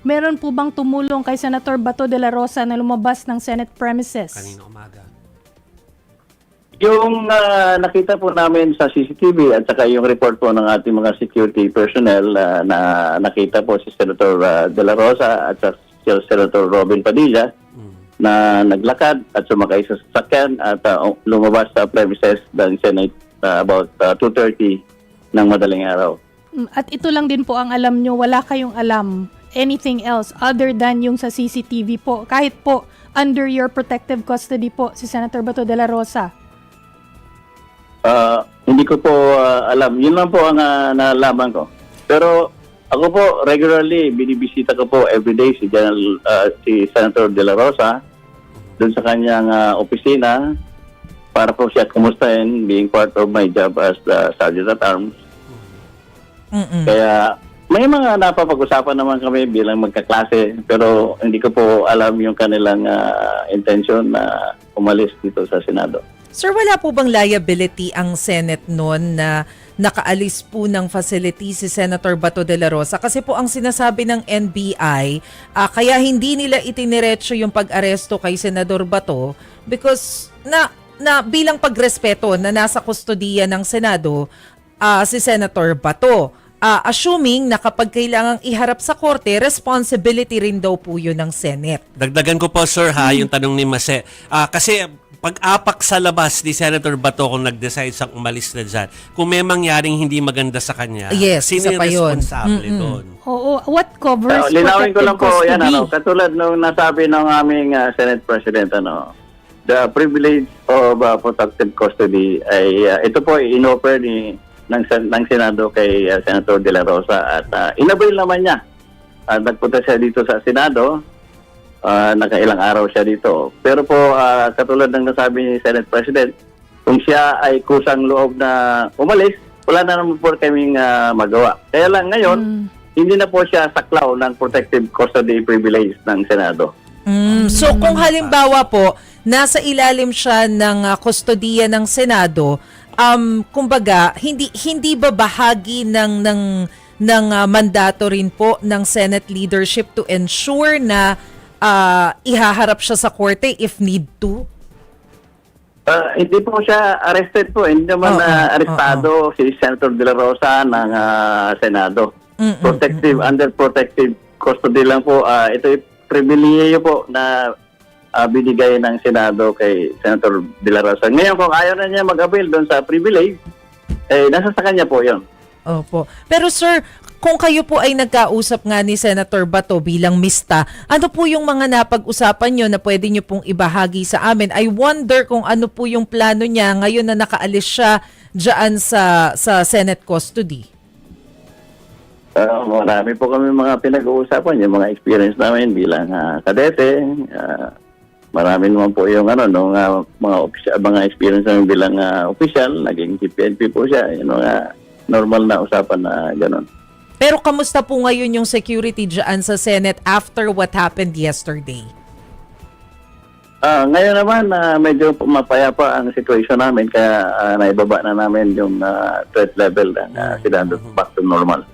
meron po bang tumulong kay Senator Bato de la Rosa na lumabas ng Senate premises? Kanina umaga. Yung nakita po namin sa CCTV at saka yung report po ng ating mga security personnel na nakita po si Senator De La Rosa at si Senator Robin Padilla na naglakad at sumakay sa sasakyan at lumabas sa premises ng Senate about 2:30 ng madaling araw. At ito lang din po ang alam nyo, wala kayong alam anything else other than yung sa CCTV po, kahit po under your protective custody po si Senator Bato de la Rosa? Hindi ko po alam. Yun lang po ang nalaman ko. Pero ako po regularly binibisita ko po everyday si Senator De La Rosa doon sa kanyang opisina para po siya kumustahin being part of my job as the Sergeant at Arms. Kaya may mga napapag-usapan naman kami bilang magkaklase pero hindi ko po alam yung kanilang intention na umalis dito sa Senado. Sir, wala po bang liability ang Senate noon na nakaalis po ng facility si Senator Bato de la Rosa? Kasi po ang sinasabi ng NBI, kaya hindi nila itiniretso yung pag-aresto kay Senador Bato because na bilang pagrespeto na nasa kustodiya ng Senado si Senator Bato. Assuming na kapag kailangang iharap sa korte, responsibility rin daw po yun ng Senate. Dagdagan ko po, sir, yung tanong ni Mase. Kasi pag-apak sa labas ni Senator Bato kung nag-decide siyang umalis na dyan, kung may mangyaring hindi maganda sa kanya, yes, sino yung isa pa yun. responsable doon? Oo, what covers Linawin ko lang po, protective yan, custody? katulad nung nasabi ng aming Senate President, the privilege of protective custody ay ito po inoffer ng Senado kay Senator De La Rosa at inabail naman niya. Nagpunta siya dito sa Senado, nakailang araw siya dito. Pero po, katulad ng nasabi ni Senate President, kung siya ay kusang loob na umalis, wala na naman po kaming magawa. Kaya lang ngayon, hindi na po siya saklaw ng protective custody privilege ng Senado. So kung halimbawa po, nasa ilalim siya ng kustodiya ng Senado, kumbaga, hindi ba bahagi ng mandato rin po ng Senate leadership to ensure na ihaharap siya sa korte if need to? Hindi po siya arrested po. Hindi naman arestado si Senator De La Rosa ng Senado. Under protective custody lang po. Ito ay pribilehiyo po na binigay ng Senado kay Senator De La Rosa. Ngayon, kung ayaw na niya mag-avail doon sa privilege, nasa sa kanya po yun. Opo. Pero sir, kung kayo po ay nagkausap nga ni Senator Bato bilang mista, ano po yung mga napag-usapan nyo na pwede nyo pong ibahagi sa amin? I wonder kung ano po yung plano niya ngayon na nakaalis siya dyan sa Senate custody. Marami po kami mga pinag-uusapan, yung mga experience namin bilang kadete. Marami naman po yung mga experience namin bilang official, naging PNP po siya. Yung normal na usapan na gano'n. Pero kamusta po ngayon yung security dyan sa Senate after what happened yesterday? Ngayon naman, medyo mapayapa ang situation namin kaya naibaba na namin yung threat level ng Senado back to normal.